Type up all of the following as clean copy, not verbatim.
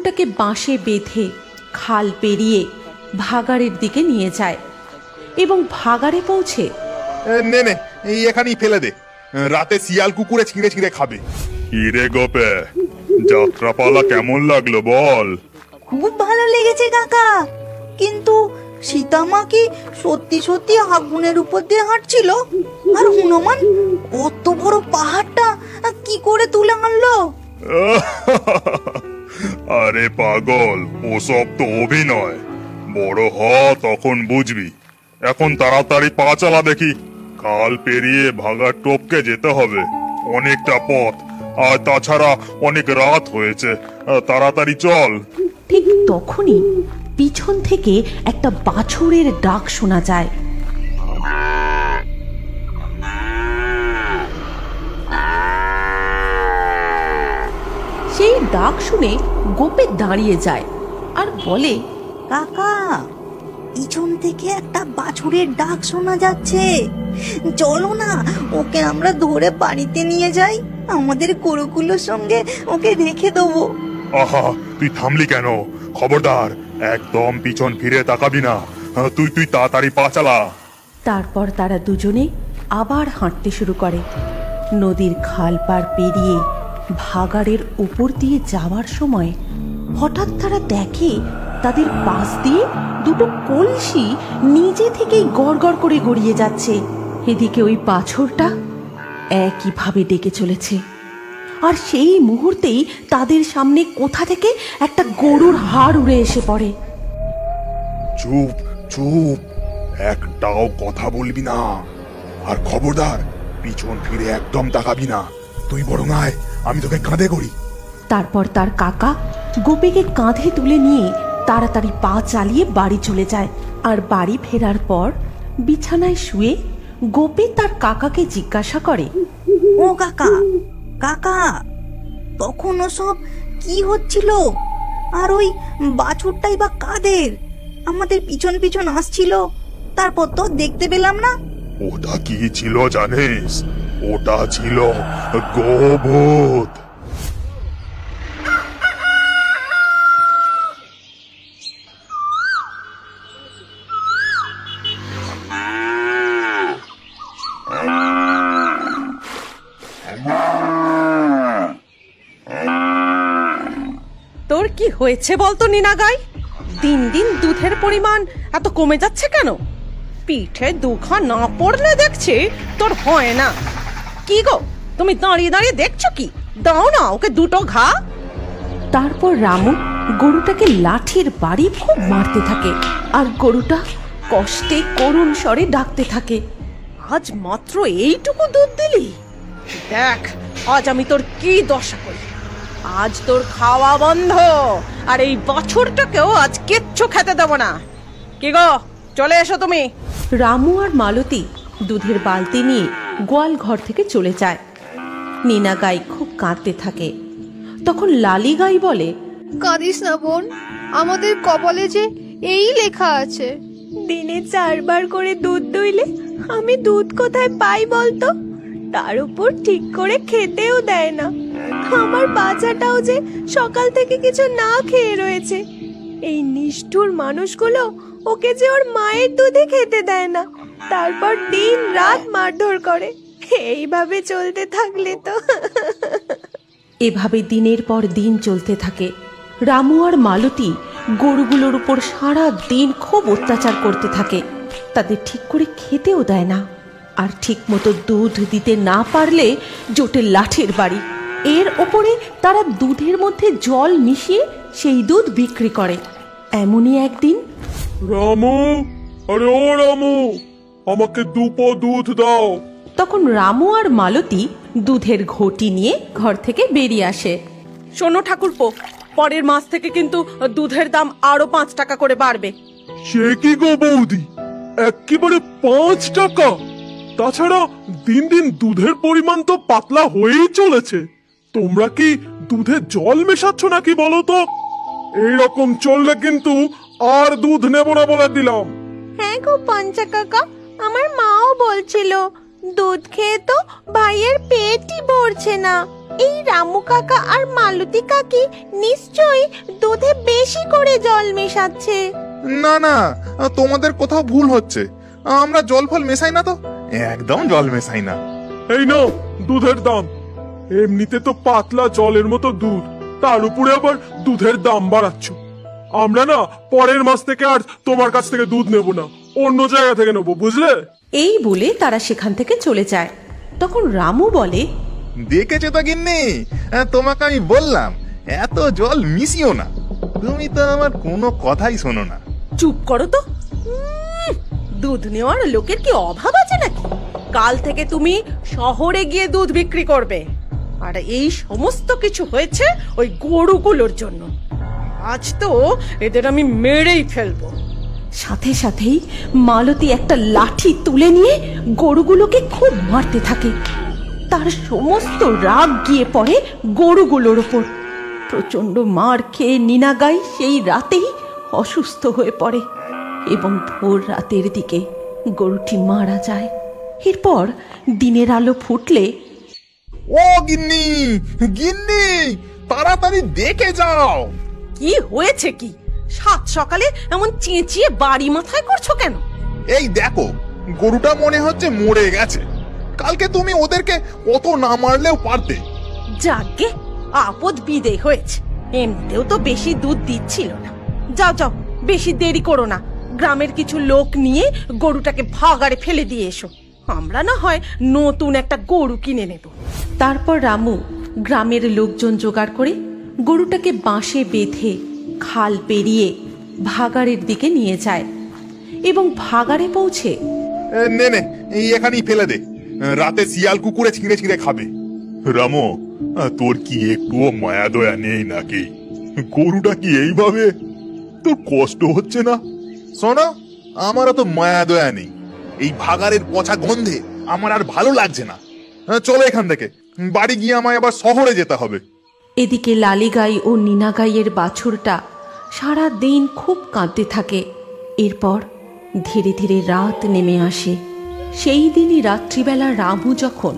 গরুটাকে বাঁশে বেঁধে খাল পেরিয়ে ভাগাড়ের দিকে নিয়ে যায় এবং ভাগাড়ে পৌঁছে নে নে এই এখানেই ফেলে দে, রাতে শিয়াল কুকুরে ছিঁড়ে ছিঁড়ে খাবে। কিরে গোপে, যাত্রাপালা কেমন লাগলো বল? খুব ভালো লেগেছে কাকা, কিন্তু সীতামা কি সত্যি সত্যি আগুনের উপর দিয়ে হাঁটছিল? আর হনুমান অত বড় পাহাড়টা কি করে তুলে আনলো? আরে পাগল, ওসব তো অভিনয়। বড় হ তখন বুঝবি। এখন তাড়াতাড়ি পা চালা দেখি, খাল পেরিয়ে ভাগাড় টপকে যেতে হবে, অনেকটা পথ, আর তাছাড়া অনেক রাত হয়েছে, তাড়াতাড়ি চল। ঠিক তখনই পিছন থেকে একটা বাছুরের ডাক শোনা যায়। সেই ডাক শুনে গোপে দাঁড়িয়ে যায় আর বলে, কাকা, পিছন থেকে একটা বাছুরের ডাক শোনা যাচ্ছে, চলো না ওকে আমরা ধরে বাড়িতে নিয়ে যাই, আমাদের গরুগুলোর সঙ্গে ওকে রেখে দেবো। আহা, তুই থামলি কেন? খবরদার, একদম পিছন ফিরে তাকাবি না। তুই তাড়াতাড়ি পা চালা। তারপর তারা দুজনে আবার হাঁটতে শুরু করে। নদীর খাল পার পেরিয়ে ভাগাড়ের উপর দিয়ে যাওয়ার সময় হঠাৎ তারা দেখে তাদের পাশ দিয়ে দুটো কলসি নিজে থেকেই গড়গড় করে গড়িয়ে যাচ্ছে। এদিকে ওই বাছুরটা একইভাবে ডেকে চলেছে। আর সেই মুহূর্তেই তাদের সামনে কোথা থেকে একটা গরুর হাড় উড়ে এসে পড়ে। চুপ চুপ, একটাও কথা বলবি না, আর খবরদার পিছন ফিরে একদম তাকাবি না। তুই বরং আয়, আমি তোকে কাঁধে করি। তারপর তার কাকা গোপীকে কাঁধে তুলে নিয়ে তাড়াতাড়ি পা চালিয়ে বাড়ি চলে যায়। আর বাড়ি ফেরার পর বিছানায় শুয়ে গোপী তার কাকাকে জিজ্ঞাসা করে, ও কাকা, কাকা, তখন ওসব কি হচ্ছিল? আর ওই বাছুরটাই বা কাদের? আমাদের পিছন পিছন আসছিল, তারপর তো দেখতে পেলাম না। ওটা কি ছিল জানিস? ওটা ছিল গোভূত। তোর কি হয়েছে বলতো নিনাগাই? দিন দিন দুধের পরিমাণ এত কমে যাচ্ছে কেন? পিঠে দুখা না পড়লে দেখছি তোর হয় না। কি গো, তুমি দাঁড়িয়ে দাঁড়িয়ে দেখছো কি? দাও না ওকে দুটো ঘা। তারপর রামু গরুটাকে লাঠির বাড়ি খুব মারতে থাকে আর গরুটা কষ্টে করুণ স্বরে ডাকতে থাকে, আজ মাত্র এইটুকু দুধ দিলি? দেখ আজ আমি তোর কি দশা করি। আজ তোর খাওয়া বন্ধ, আর এই বাছুরটাকেও আজ কিচ্ছু খেতে দেবো না। কি গো, চলে এসো তুমি। রামু আর মালতী দুধের বালতি নিয়ে গোয়াল ঘর থেকে চলে যায়। নীনা গাই খুব কাঁদতে থাকে। তখন লালি গাই বলে, কাঁদিস না বোন, আমাদের কপালে যে এই লেখা আছে, দিনে 4 বার করে দুধ দইলে আমি দুধ কোথায় পাই বলতো? তার উপর ঠিক করে খেতেও দেয় না। আমার বাচ্চাটাও যে সকাল থেকে কিছু না খেয়ে রয়েছে। এই নিষ্ঠুর মানুষগুলো ওকে যে ওর মায়ের দুধে খেতে দেয় না, তারপর দিন রাত মারধর করে। এইভাবে চলতে থাকলে তো। এভাবে দিনের পর দিন চলতে থাকে। রামু আর মালতী গরুগুলোর উপর সারা দিন খুব অত্যাচার করতে থাকে। তাদের ঠিক করে খেতেও দেয় না, আর ঠিক মতো দুধ দিতে না পারলে জোটে লাঠির বাড়ি। এর ওপরে তারা দুধের মধ্যে জল মিশিয়ে সেই দুধ বিক্রি করে। এমনই একদিন, রামু, আরে ও রামু, আমাকে 2 পো দুধ দাও। তখন রামু আর মালতী দুধের ঘটি নিয়ে ঘর থেকে বেরিয়ে আসে। শোনো ঠাকুরপো, পরের মাস থেকে কিন্তু দুধের দাম আরো 5 টাকা করে বাড়বে। সে কি গো বৌদি, একেবারে 5 টাকা? তাছাড়া দিন দিন দুধের পরিমাণ তো পাতলা হয়েই চলেছে। তোমরা কি দুধে জল মেশাচ্ছ নাকি বলো তো? এইরকম চললে কিন্তু আর দুধ নেব না বলে দিলাম। হ্যাঁ গো পঞ্চা কাকা, আমার মাও বলছিল দুধ খেয়ে তো ভাইয়ের পেটই ভরছে না। এই রামু কাকা আর মালতী কাকি নিশ্চয়ই দুধে বেশি করে জল মেশাচ্ছে। না না, তোমাদের কোথাও ভুল হচ্ছে। আমরা জল ফল মেশাই না তো, একদম জল মেশাই না। এই নাও দুধের দাম। এমনিতে তো পাতলা জলের মতো দুধ, তার উপরে আবার দুধের দাম বাড়াচ্ছ। আমরা না পরের মাস থেকে আর তোমার কাছ থেকে দুধ নেব না, অন্য জায়গা থেকে নেবো, বুঝলে? এই বলে তারা সেখান থেকে চলে যায়। তখন রামু বলে, দেখেছো তো গিন্নি, তোমাকে আমি বললাম এত জল মিশিও না, তুমি তো আমার কোনো কথাই শোনো না। চুপ করো তো। দুধ নেওয়ার লোকের কি অভাব আছে নাকি? কাল থেকে তুমি শহরে গিয়ে দুধ বিক্রি করবে। আর এই সমস্ত কিছু হয়েছে ওই গরুগুলোর জন্য। আজ তো এদের আমি মেরেই ফেলবো। সাথে সাথেই মালতী একটা লাঠি তুলে নিয়ে গরুগুলোকে খুব মারতে থাকে। তার সমস্ত রাগ গিয়ে পড়ে গরুগুলোর ওপর। প্রচন্ড মার খেয়ে নীনাগাই সেই রাতেই অসুস্থ হয়ে পড়ে এবং ভোর রাতের দিকে গরুটি মারা যায়। এরপর দিনের আলো ফুটলে, ও গিন্নি, গিন্নি, তাড়াতাড়ি দেখে যাও। কি হয়েছে কি? সাত সকালে এমন চেঁচিয়ে বাড়ি মাথায় করছো কেন? এই দেখো, গরুটা মনে হচ্ছে মরে গেছে। কালকে তুমি ওদেরকে অত না মারলেও পারতে। যাকে আপদ বিদে হয়েছে। এমনিতেও তো বেশি দুধ দিচ্ছিল না। যাও যাও, বেশি দেরি করো না। গ্রামের কিছু লোক নিয়ে গরুটাকে ভাগাড়ে ফেলে দিয়ে এসো। আমরা না হয় নতুন একটা গরু কিনে নেব। তারপর রামু গ্রামের লোকজন জোগাড় করে গরুটাকে বাঁশে বেঁধে খাল পেরিয়ে ভাগাড়ের দিকে নিয়ে যায় এবং ভাগাড়ে পৌঁছে, নে নে, এই এখানেই ফেলে দে, রাতে শিয়াল কুকুরে ছিঁড়ে ছিঁড়ে খাবে। রামো, তোর কি একটুও মায়া দয়া নেই নাকি? গরুটা কি এইভাবে, তোর কষ্ট হচ্ছে না? শোনো, আমারও তো মায়া দয়া নেই। এই ভাগাড়ের পচা গন্ধে আমার আর ভালো লাগছে না। চলো এখান থেকে, বাড়ি গিয়ে আমায় আবার শহরে যেতে হবে। এদিকে লালিগাই ও নীনাগাইয়ের বাছুরটা সারা দিন খুব কাঁদতে থাকে। এরপর ধীরে ধীরে রাত নেমে আসে। সেই দিনই রাত্রিবেলা রামু যখন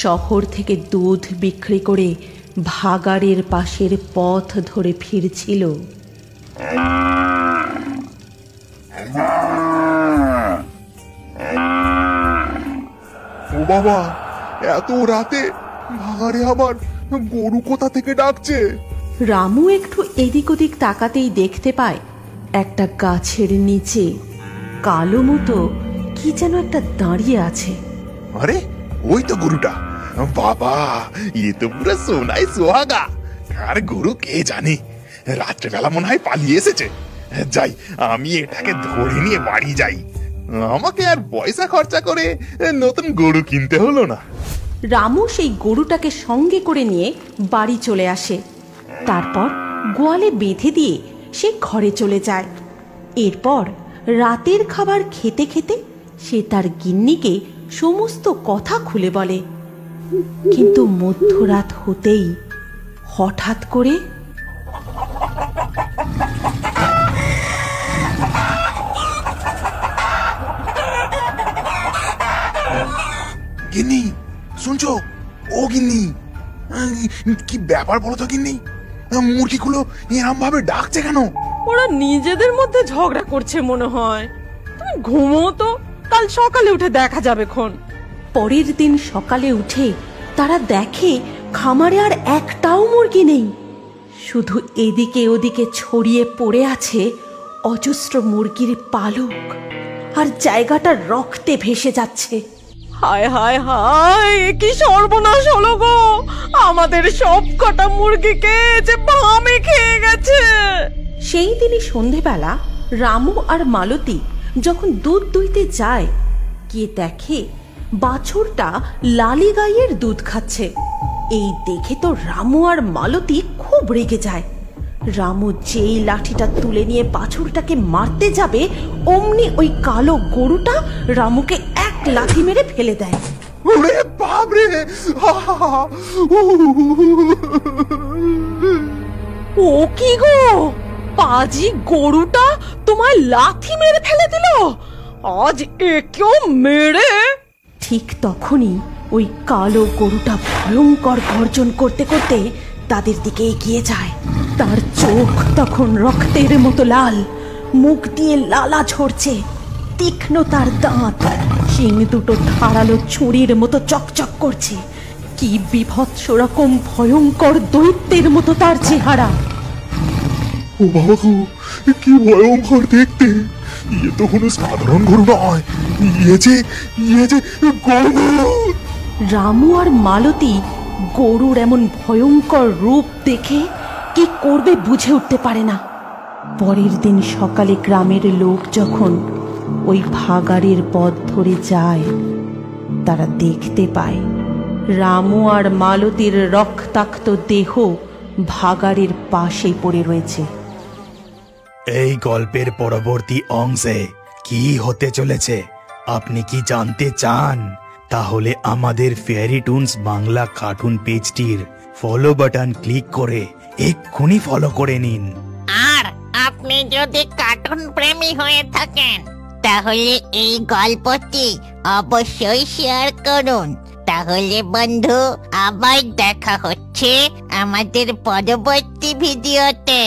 শহর থেকে দুধ বিক্রি করে ভাগাড়ের পাশের পথ ধরে ফিরছিল, ও বাবা, এত রাতে ভাগাড়ে আবার গরু কোথা থেকে ডাকছে? রামু একটু এদিক ওদিক তাকাতেই দেখতে পায় একটা গাছের নিচে কালো মতো কি যেন একটা দাঁড়িয়ে আছে। আরে, ওই তো গরুটা। বাবা, এ তো পুরো সোনাই সোহাগা। আর গরু কে জানে, রাত্রেবেলা মনে হয় পালিয়ে এসেছে। যাই, আমি এটাকে ধরে নিয়ে বাড়ি যাই। আমাকে আর পয়সা খরচা করে নতুন গরু কিনতে হলো না। রামু সেই গরুটাকে সঙ্গে করে নিয়ে বাড়ি চলে আসে। তারপর গোয়ালে বেঁধে দিয়ে সে ঘরে চলে যায়। এরপর রাতের খাবার খেতে খেতে সে তার গিন্নিকে সমস্ত কথা খুলে বলে। কিন্তু মধ্যরাত হতেই হঠাৎ করে গিন্নি, শুনছো? ও গিন্নি, কি ব্যাপার বলো তো গিন্নি? মুরগিগুলো এরম ভাবে ডাকছে কেন? ওরা নিজেদের মধ্যে ঝগড়া করছে মনে হয়। তুমি ঘুমো তো, কাল সকালে উঠে দেখা যাবে খন। পরের দিন সকালে উঠে তারা দেখে খামারে আর একটাও মুরগি নেই। শুধু এদিকে ওদিকে ছড়িয়ে পড়ে আছে অজস্র মুরগির পালক, আর জায়গাটা রক্তে ভেসে যাচ্ছে। হায় হায় হায়, কি সর্বনাশ হলো গো! আমাদের সব কটা মুরগিকে যে বামে খেয়ে গেছে। সেই দিনই সন্ধেবেলা রামু আর মালতী যখন দুধ দুইতে যায়, গিয়ে দেখে বাছুরটা লালিগাইয়ের দুধ খাচ্ছে। এই দেখে তো রামু আর মালতী খুব রেগে যায়। রামু যেই লাঠিটা তুলে নিয়ে বাছুরটাকে মারতে যাবে, অমনি ওই কালো গরুটা রামুকে এক লাথি মেরে ফেলে দেয়। ওরে বাপরে! ও কি গো, পাজি গরুটা তোমায় লাথি মেরে ফেলে দিল? আজ একেও মেরে। ঠিক তখনই ওই কালো গরুটা ভয়ঙ্কর গর্জন করতে করতে তাদের দিকে এগিয়ে যায়। তার চোখ তখন রক্তের মতো লাল, মুখ দিয়ে লালা ঝরছে, তীক্ষ্ণ তার দাঁত, শিং দুটো ধারালো ছুরির মতো চকচক করছে। কি বিভৎস রকম ভয়ঙ্কর দৈত্যের মতো তার চেহারা। ও বাবা গো, কি ভয়ঙ্কর দেখতে! ইয়ে তো কোনো সাধারণ গরু নয়, ইয়ে যে গরু! রামু আর মালতী গরুর এমন ভয়ঙ্কর রূপ দেখে কি করবে বুঝে উঠতে পারে না। পরের দিন সকালে গ্রামের লোক যখন ওই ভাগাড়ের পথ ধরে যায়, তারা দেখতে পায় রামু আর মালতীর রক্তাক্ত দেহ ভাগাড়ের পাশে পড়ে রয়েছে। এই গল্পের পরবর্তী অংশে কি হতে চলেছে আপনি কি জানতে চান? তাহলে আমাদের ফেয়ারি টুনস বাংলা কার্টুন পেজটির ফলো বাটন ক্লিক করে এক্ষুনি ফলো করে নিন। আর আপনি যদি কার্টুন প্রেমী হয়ে থাকেন তাহলে এই গল্পটি অবশ্যই শেয়ার করুন। তাহলে বন্ধু, আবার দেখা হচ্ছে আমাদের পরবর্তী ভিডিওতে।